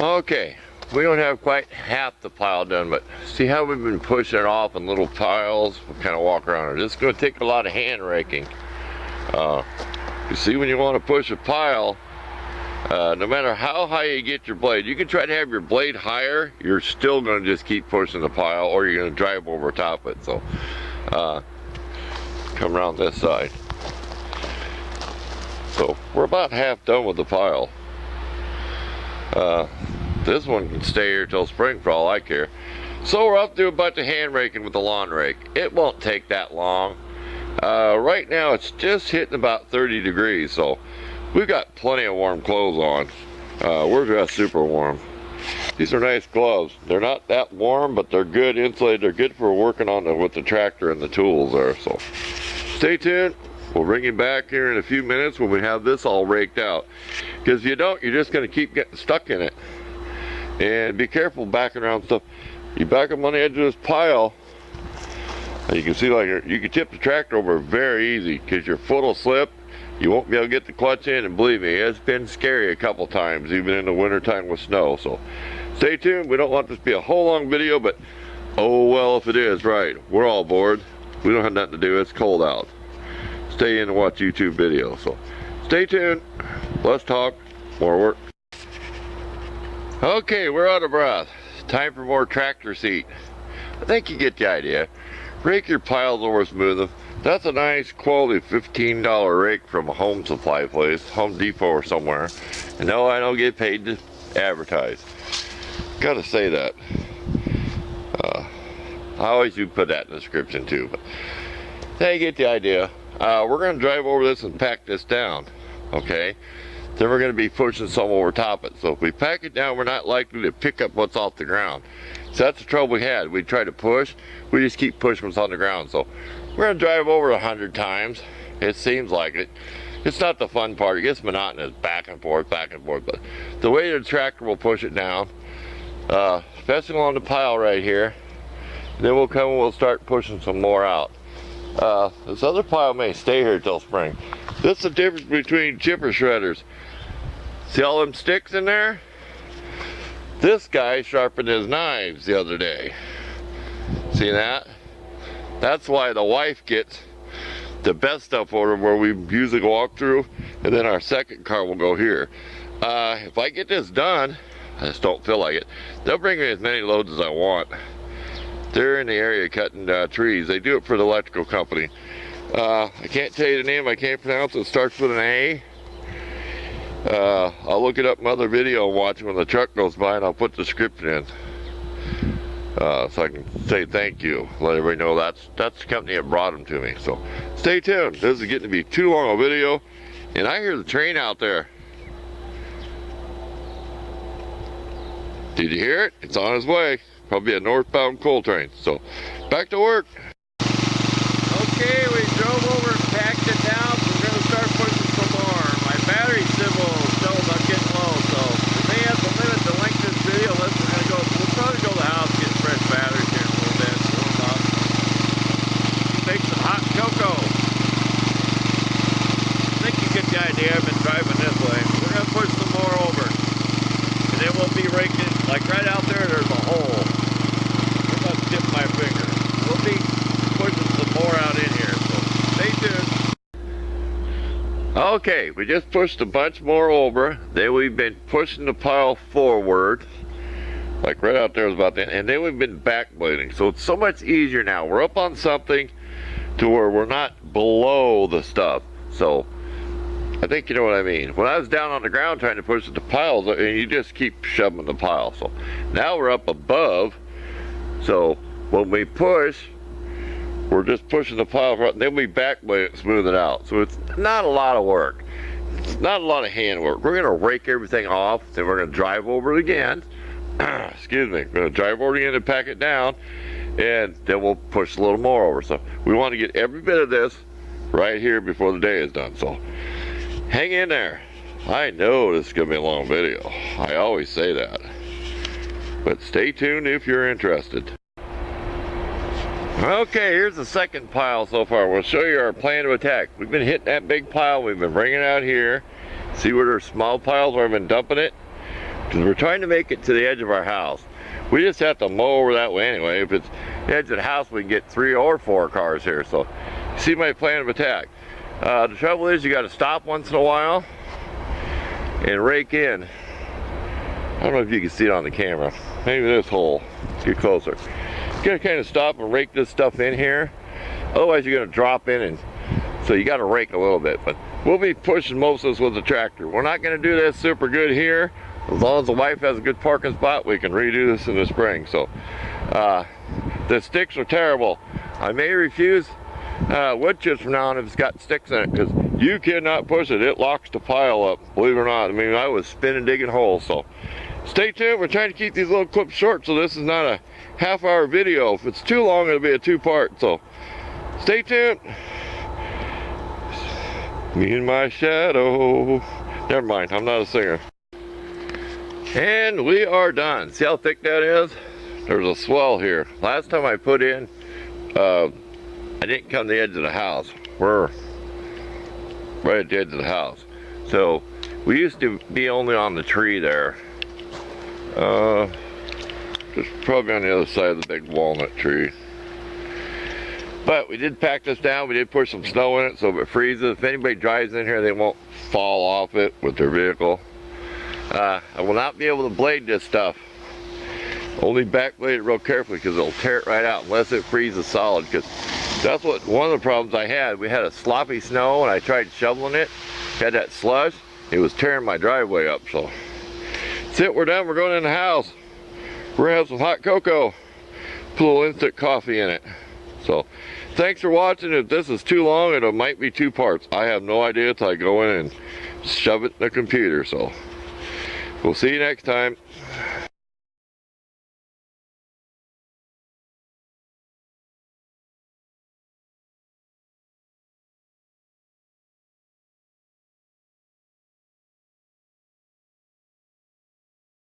Okay, we don't have quite half the pile done, but see how we've been pushing it off in little piles? We'll kind of walk around it. This is going to take a lot of hand raking. You see, when you want to push a pile, no matter how high you get your blade, you can try to have your blade higher, you're still going to just keep pushing the pile, or you're going to drive over top it. So come around this side. So we're about half done with the pile. This one can stay here till spring for all I care. So we're up to a bunch of hand raking with the lawn rake. It won't take that long. Right now it's just hitting about 30 degrees, so we've got plenty of warm clothes on. We're just super warm. These are nice gloves. They're not that warm, but they're good insulated. They're good for working on with the tractor and the tools there. So stay tuned. We'll bring you back here in a few minutes when we have this all raked out. Because if you don't, you're just going to keep getting stuck in it. And be careful backing around stuff. You back up on the edge of this pile, and you can see like you can tip the tractor over very easy because your foot will slip. You won't be able to get the clutch in, and believe me, it's been scary a couple times, even in the winter time with snow. So stay tuned. We don't want this to be a whole long video, but oh well if it is, right. We're all bored. We don't have nothing to do. It's cold out. Stay in and watch YouTube videos. So stay tuned. Let's talk more work. Okay, we're out of breath. Time for more tractor seat. I think you get the idea. Rake your piles over smooth them. That's a nice quality $15 rake from a home supply place, Home Depot or somewhere. And no, I don't get paid to advertise. Gotta say that. I always do put that in the description too, but now you get the idea. We're gonna drive over this and pack this down, okay? Then we're gonna be pushing some over top it. So if we pack it down, we're not likely to pick up what's off the ground. So that's the trouble we had. We try to push, we just keep pushing what's on the ground. So we're gonna drive over 100 times. It seems like it. It's not the fun part. It gets monotonous, back and forth, but the way the tractor will push it down, especially along the pile right here, then we'll come and we'll start pushing some more out. This other pile may stay here till spring. This is the difference between chipper shredders. See all them sticks in there? This guy sharpened his knives the other day. See that? That's why the wife gets the best stuff order where we usually walk through, and then our second car will go here. If I get this done, I just don't feel like it, they'll bring me as many loads as I want. They're in the area cutting trees. They do it for the electrical company. I can't tell you the name, I can't pronounce it. It starts with an A. I'll look it up in another video and watch it when the truck goes by, and I'll put the description in. So I can say thank you. Let everybody know that's the company that brought them to me. So stay tuned. This is getting to be too long a video. And I hear the train out there. Did you hear it? It's on its way. Probably a northbound coal train. So back to work. Okay, we drove over and packed it down. So we're going to start pushing some more. My battery civil is still about getting low, so we may have to limit the length of this video unless we're going to go. We'll probably go to the house, get fresh batteries here in a little bit, warm them up, make some hot cocoa. I think you get the idea. I've been driving this way. We're going to push some more over, and then we'll be raking. Like right out there, there's a hole. I'm about to dip my finger. We'll be pushing some more out in here, so stay tuned. Okay, we just pushed a bunch more over. Then we've been pushing the pile forward. Like right out there is about that. And then we've been backblading. So it's so much easier now. We're up on something to where we're not below the stuff. So I think you know what I mean. When I was down on the ground trying to push the piles, and you just keep shoving the pile. So now we're up above. So when we push, we're just pushing the pile front, and then we backblade it and smooth it out. So it's not a lot of work. It's not a lot of hand work. We're going to rake everything off, then we're going to drive over it again. Excuse me. We're going to drive over it again and pack it down, and then we'll push a little more over. So we want to get every bit of this right here before the day is done. So hang in there. I know this is going to be a long video. I always say that. But stay tuned if you're interested. Okay, here's the second pile so far. We'll show you our plan of attack. We've been hitting that big pile. We've been bringing it out here. See where there's small piles where I've been dumping it? because we're trying to make it to the edge of our house. We just have to mow over that way anyway. If it's the edge of the house, we can get 3 or 4 cars here. So, you see my plan of attack. The trouble is, you got to stop once in a while and rake in. I don't know if you can see it on the camera. Maybe this hole. Get closer. You gotta kind of stop and rake this stuff in here. Otherwise, you're gonna drop in, and so you gotta rake a little bit. But we'll be pushing most of this with the tractor. We're not gonna do this super good here. As long as the wife has a good parking spot, we can redo this in the spring. So, the sticks are terrible. I may refuse wood chips from now on if it's got sticks in it, because you cannot push it. It locks the pile up, believe it or not. I mean, I was spinning, digging holes. So stay tuned. We're trying to keep these little clips short, so this is not a half-hour video. If it's too long, it'll be a 2-part. So stay tuned. Me and my shadow. Never mind, I'm not a singer. And we are done. See how thick that is? There's a swell here. Last time I put in, I didn't come to the edge of the house. We're right at the edge of the house. So we used to be only on the tree there. Just probably on the other side of the big walnut tree. But we did pack this down. We did put some snow in it, so if it freezes, if anybody drives in here, they won't fall off it with their vehicle. I will not be able to blade this stuff. Only back blade it real carefully, because it'll tear it right out unless it freezes solid. Because that's what one of the problems I had. We had a sloppy snow, and I tried shoveling it. Had that slush. It was tearing my driveway up. So that's it. We're done. We're going in the house. We're gonna have some hot cocoa. Put a little instant coffee in it. So thanks for watching. If this is too long, it might be 2 parts. I have no idea until I go in and shove it in the computer. So we'll see you next time.